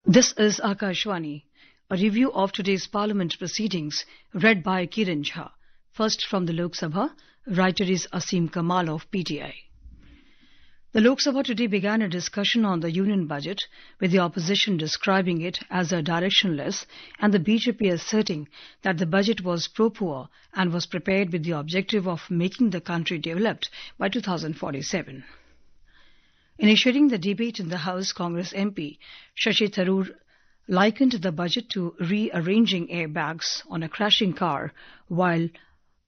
This is Akashvani, a review of today's Parliament proceedings read by Kiran Jha. First from the Lok Sabha, writer is Asim Kamal of PTI. The Lok Sabha today began a discussion on the Union Budget, with the opposition describing it as a directionless and the BJP asserting that the budget was pro-poor and was prepared with the objective of making the country developed by 2047. Initiating the debate in the House, Congress MP Shashi Tharoor likened the budget to rearranging airbags on a crashing car while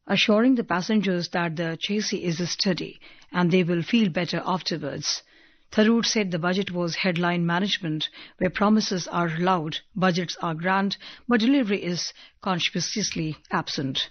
assuring the passengers that the chassis is sturdy and they will feel better afterwards. Tharoor said the budget was headline management, where promises are loud, budgets are grand, but delivery is conspicuously absent.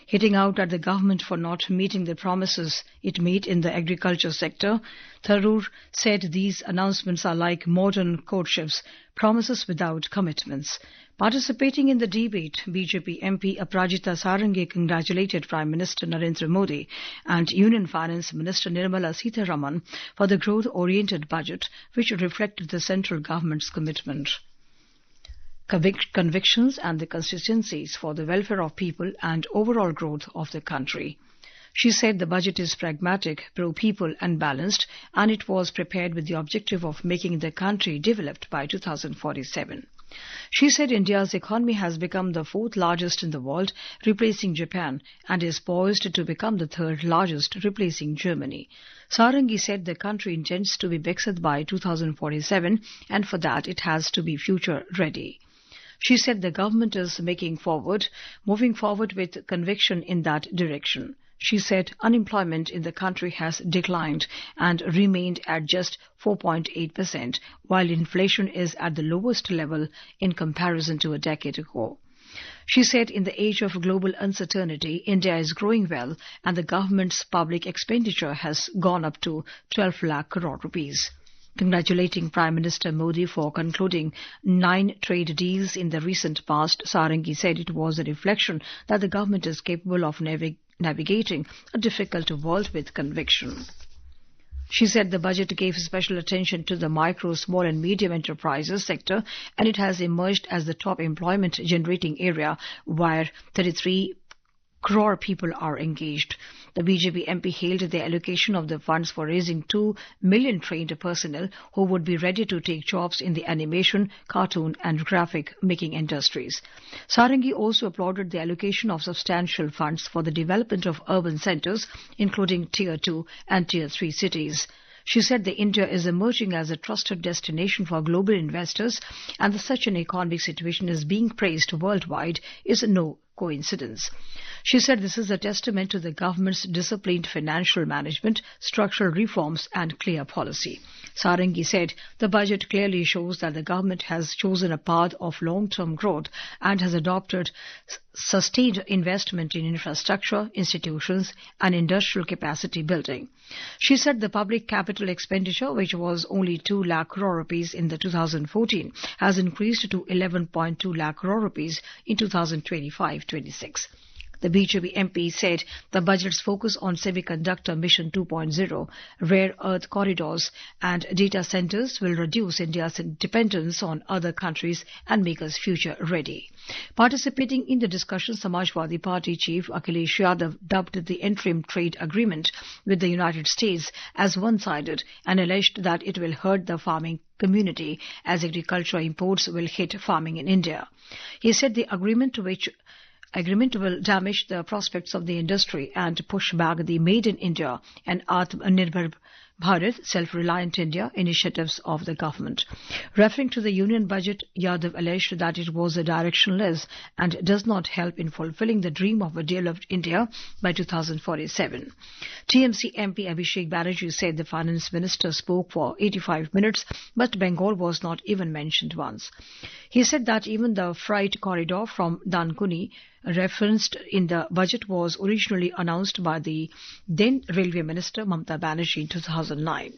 Hitting out at the government for not meeting the promises it made in the agriculture sector, Tharoor said these announcements are like modern courtships, promises without commitments. Participating in the debate, BJP MP Aparajita Sarangi congratulated Prime Minister Narendra Modi and Union Finance Minister Nirmala Sitharaman for the growth-oriented budget, which reflected the central government's commitment, convictions and the constituencies for the welfare of people and overall growth of the country. She said the budget is pragmatic, pro-people and balanced, and it was prepared with the objective of making the country developed by 2047. She said India's economy has become the fourth largest in the world, replacing Japan, and is poised to become the third largest, replacing Germany. Sarangi said the country intends to be Viksit by 2047, and for that it has to be future-ready. She said the government is moving forward with conviction in that direction. She said unemployment in the country has declined and remained at just 4.8%, while inflation is at the lowest level in comparison to a decade ago. She said in the age of global uncertainty, India is growing well and the government's public expenditure has gone up to 12 lakh crore rupees. Congratulating Prime Minister Modi for concluding 9 trade deals in the recent past, Sarangi said it was a reflection that the government is capable of navigating a difficult world with conviction. She said the budget gave special attention to the micro, small and medium enterprises sector, and it has emerged as the top employment generating area where 33 crore people are engaged. The BJP MP hailed the allocation of the funds for raising 2 million trained personnel who would be ready to take jobs in the animation, cartoon and graphic making industries. Sarangi also applauded the allocation of substantial funds for the development of urban centres, including Tier 2 and Tier 3 cities. She said that India is emerging as a trusted destination for global investors, and that such an economic situation is being praised worldwide is no coincidence. She said this is a testament to the government's disciplined financial management, structural reforms and clear policy. Sarangi said the budget clearly shows that the government has chosen a path of long-term growth and has adopted sustained investment in infrastructure, institutions and industrial capacity building. She said the public capital expenditure, which was only 2 lakh crore rupees in the 2014, has increased to 11.2 lakh crore rupees in 2025-26. The BJP MP said the budget's focus on Semiconductor Mission 2.0, rare earth corridors and data centers will reduce India's dependence on other countries and make us future ready. Participating in the discussion, Samajwadi Party chief Akhilesh Yadav dubbed the interim trade agreement with the United States as one-sided and alleged that it will hurt the farming community as agricultural imports will hit farming in India. He said the agreement will damage the prospects of the industry and push back the Made in India and Atmanirbhar Bharat, Self-Reliant India initiatives of the government. Referring to the union budget, Yadav alleged that it was directionless and does not help in fulfilling the dream of a developed India by 2047. TMC MP Abhishek Banerjee said the finance minister spoke for 85 minutes, but Bengal was not even mentioned once. He said that even the freight corridor from Dankuni referenced in the budget was originally announced by the then Railway Minister Mamata Banerjee in 2009.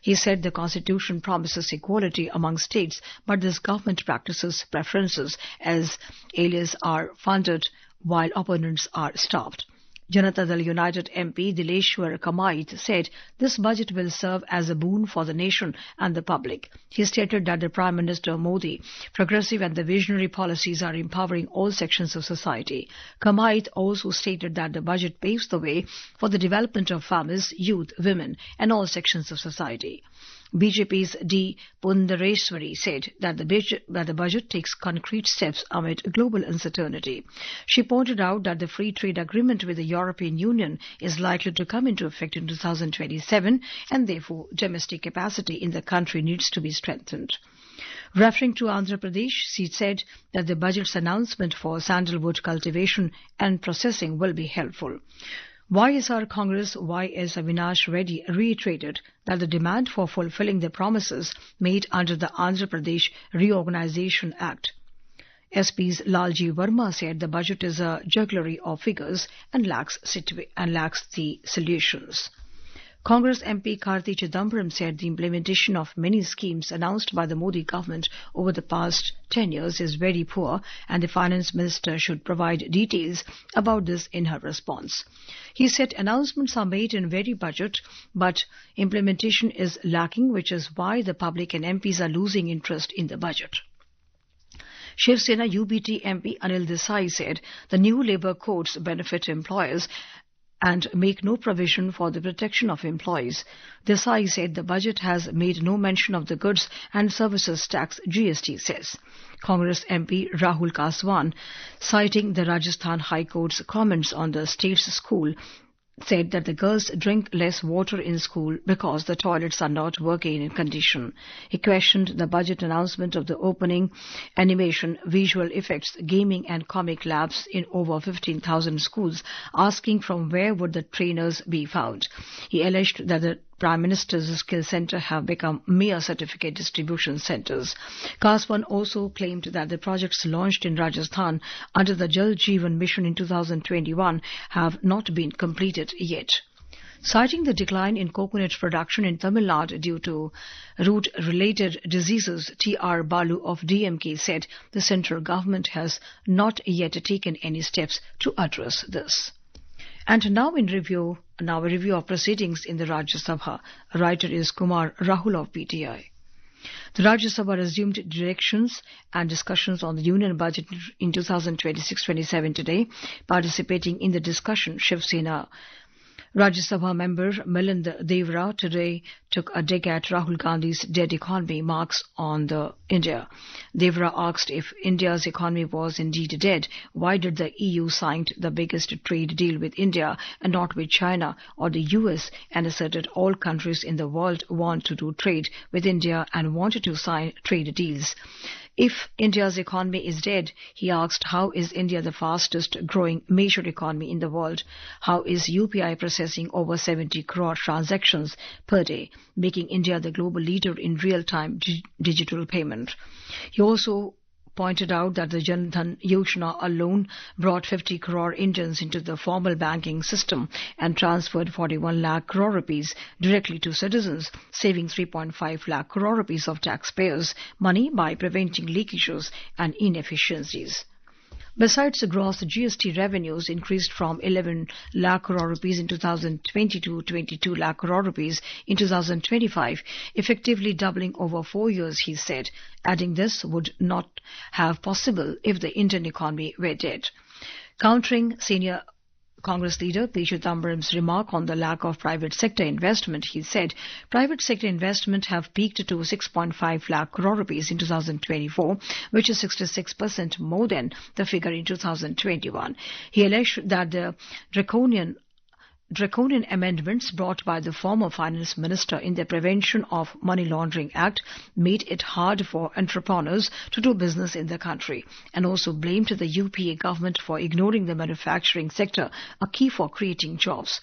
He said the constitution promises equality among states, but this government practices preferences as allies are funded while opponents are stopped. Janata Dal United MP Dileshwar Kamait said this budget will serve as a boon for the nation and the public. He stated that the Prime Minister Modi, progressive and the visionary policies are empowering all sections of society. Kamait also stated that the budget paves the way for the development of farmers, youth, women and all sections of society. BJP's D. Pundareswari said that the budget takes concrete steps amid global uncertainty. She pointed out that the free trade agreement with the European Union is likely to come into effect in 2027 and therefore domestic capacity in the country needs to be strengthened. Referring to Andhra Pradesh, she said that the budget's announcement for sandalwood cultivation and processing will be helpful. YSR Congress YS Avinash Reddy reiterated that the demand for fulfilling the promises made under the Andhra Pradesh Reorganisation Act. SP's Lalji Verma said the budget is a jugglery of figures and lacks the solutions. Congress MP Karti Chidambaram said the implementation of many schemes announced by the Modi government over the past 10 years is very poor and the finance minister should provide details about this in her response. He said announcements are made in very budget but implementation is lacking, which is why the public and MPs are losing interest in the budget. Shiv Sena UBT MP Anil Desai said the new labour codes benefit employers and make no provision for the protection of employees. Desai said the budget has made no mention of the goods and services tax, GST says. Congress MP Rahul Kaswan, citing the Rajasthan High Court's comments on the state's school, said that the girls drink less water in school because the toilets are not working in condition. He questioned the budget announcement of the opening animation, visual effects, gaming and comic labs in over 15,000 schools, asking from where would the trainers be found. He alleged that the Prime Minister's Skill Centre have become mere certificate distribution centres. Kaswan also claimed that the projects launched in Rajasthan under the Jal Jeevan Mission in 2021 have not been completed yet. Citing the decline in coconut production in Tamil Nadu due to root-related diseases, T.R. Balu of DMK said the central government has not yet taken any steps to address this. And now a review of proceedings in the Rajya Sabha. Writer is Kumar Rahul of PTI. The Rajya Sabha resumed directions and discussions on the union budget in 2026-27 today. Participating in the discussion, Shiv Sena Rajya Sabha member Milind Devra today took a dig at Rahul Gandhi's dead economy marks on the India. Devra asked if India's economy was indeed dead, why did the EU sign the biggest trade deal with India and not with China or the US, and asserted all countries in the world want to do trade with India and wanted to sign trade deals. If India's economy is dead, he asked, how is India the fastest growing major economy in the world? How is UPI processing over 70 crore transactions per day, making India the global leader in real-time digital payment? He also pointed out that the Jan Dhan Yojana alone brought 50 crore Indians into the formal banking system and transferred 41 lakh crore rupees directly to citizens, saving 3.5 lakh crore rupees of taxpayers' money by preventing leakages and inefficiencies. Besides, the gross GST revenues increased from 11 lakh crore rupees in 2020 to 22 lakh crore rupees in 2025, effectively doubling over 4 years, he said, adding this would not have possible if the Indian economy were dead. Countering senior Congress leader P. Chidambaram's remark on the lack of private sector investment, he said private sector investment have peaked to 6.5 lakh crore rupees in 2024, which is 66% more than the figure in 2021. He alleged that the draconian amendments brought by the former finance minister in the Prevention of Money Laundering Act made it hard for entrepreneurs to do business in the country, and also blamed the UPA government for ignoring the manufacturing sector, a key for creating jobs.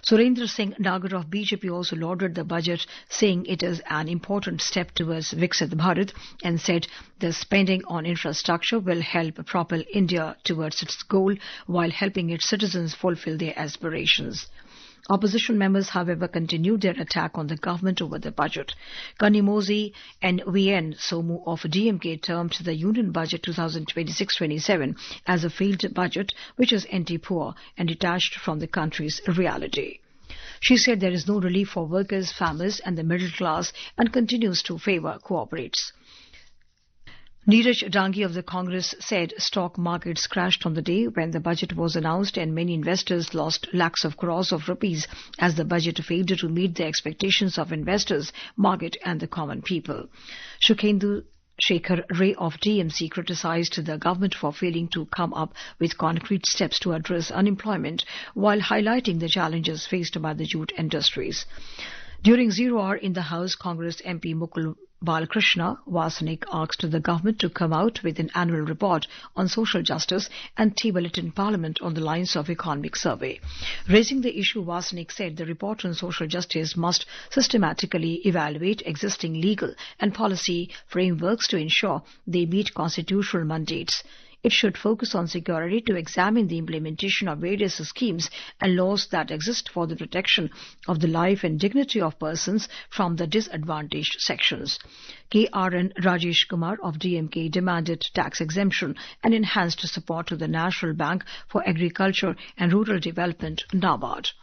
Surendra Singh Nagar of BJP also lauded the budget, saying it is an important step towards Viksit Bharat, and said the spending on infrastructure will help propel India towards its goal while helping its citizens fulfill their aspirations. Opposition members, however, continued their attack on the government over the budget. Kanimozi NVN Somu of DMK termed the Union Budget 2026-27 as a failed budget which is anti-poor and detached from the country's reality. She said there is no relief for workers, farmers and the middle class and continues to favor cooperates. Neeraj Dangi of the Congress said stock markets crashed on the day when the budget was announced and many investors lost lakhs of crores of rupees as the budget failed to meet the expectations of investors, market and the common people. Shukhendu Shekhar Ray of TMC criticized the government for failing to come up with concrete steps to address unemployment while highlighting the challenges faced by the jute industries. During 0 hour in the House, Congress MP Mukul Balakrishna Vasanik asked the government to come out with an annual report on social justice and table it in Parliament on the lines of economic survey. Raising the issue, Vasanik said the report on social justice must systematically evaluate existing legal and policy frameworks to ensure they meet constitutional mandates. It should focus on security to examine the implementation of various schemes and laws that exist for the protection of the life and dignity of persons from the disadvantaged sections. KRN Rajesh Kumar of DMK demanded tax exemption and enhanced support to the National Bank for Agriculture and Rural Development, NABARD.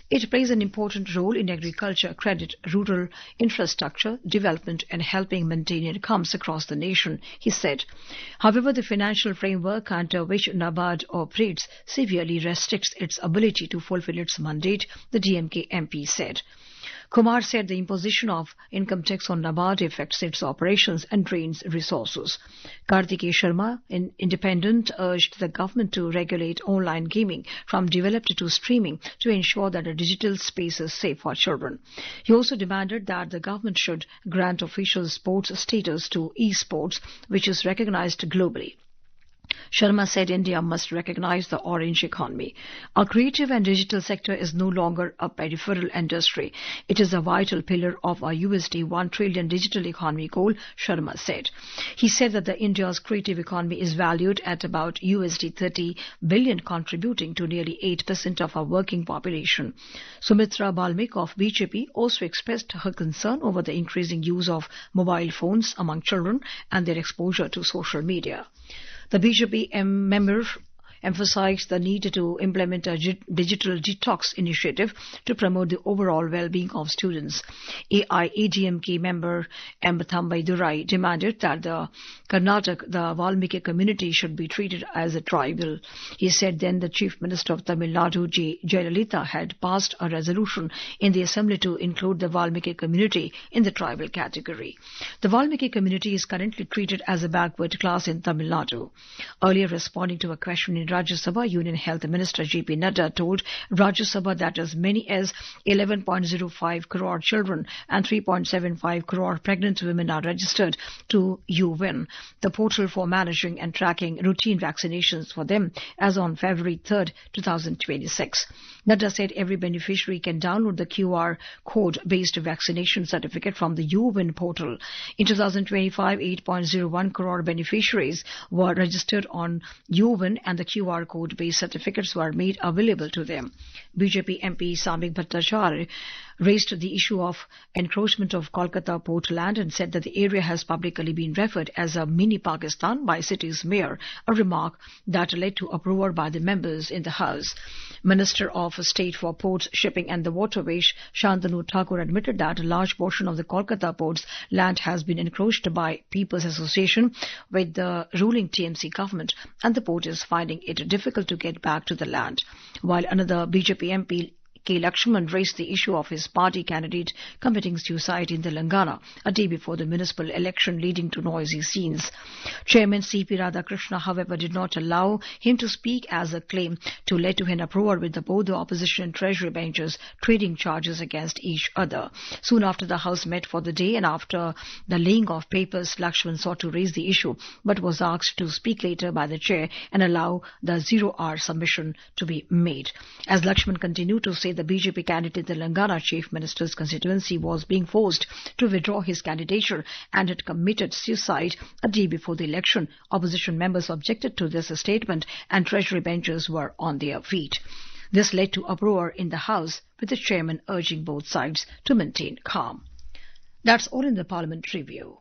It plays an important role in agriculture, credit, rural infrastructure development and helping maintain incomes across the nation, he said. However, the financial framework under which NABARD operates severely restricts its ability to fulfill its mandate, the DMK MP said. Kumar said the imposition of income tax on NABARD affects its operations and drains resources. Kartikeya Sharma, an independent, urged the government to regulate online gaming from developed to streaming to ensure that the digital space is safe for children. He also demanded that the government should grant official sports status to e-sports, which is recognized globally. Sharma said India must recognize the orange economy. Our creative and digital sector is no longer a peripheral industry. It is a vital pillar of our $1 trillion digital economy goal, Sharma said. He said that India's creative economy is valued at about $30 billion, contributing to nearly 8% of our working population. Sumitra Balmik of BJP also expressed her concern over the increasing use of mobile phones among children and their exposure to social media. The BJP member emphasized the need to implement a digital detox initiative to promote the overall well-being of students. AIADMK member M. Thambai Durai demanded that the Valmiki community should be treated as a tribal. He said then the Chief Minister of Tamil Nadu, J. Jayalalitha, had passed a resolution in the Assembly to include the Valmiki community in the tribal category. The Valmiki community is currently treated as a backward class in Tamil Nadu. Earlier, responding to a question in Rajya Sabha, Union Health Minister J.P. Nadda told Rajya Sabha that as many as 11.05 crore children and 3.75 crore pregnant women are registered to UWIN, the portal for managing and tracking routine vaccinations for them, as on February 3, 2026. Nadda said every beneficiary can download the QR code-based vaccination certificate from the UWIN portal. In 2025, 8.01 crore beneficiaries were registered on UWIN and the QR code-based certificates were made available to them. BJP MP Samik Bhattacharya raised the issue of encroachment of Kolkata port land and said that the area has publicly been referred as a mini Pakistan by city's mayor, a remark that led to uproar by the members in the House. Minister of State for Ports, Shipping and the Waterways, Shantanu Thakur, admitted that a large portion of the Kolkata port's land has been encroached by People's Association with the ruling TMC government, and the port is finding it difficult to get back to the land. While another BJP MP, K. Lakshman, raised the issue of his party candidate committing suicide in Telangana a day before the municipal election, leading to noisy scenes. Chairman C.P. Radhakrishna, however, did not allow him to speak as a claim to lead to an uproar with both the opposition and treasury benches trading charges against each other. Soon after the House met for the day and after the laying of papers, Lakshman sought to raise the issue but was asked to speak later by the chair and allow the 0-hour submission to be made. As Lakshman continued to say, the BJP candidate in Telangana Chief Minister's constituency was being forced to withdraw his candidature and had committed suicide a day before the election. Opposition members objected to this statement and treasury benches were on their feet. This led to uproar in the House, with the chairman urging both sides to maintain calm. That's all in the Parliament Review.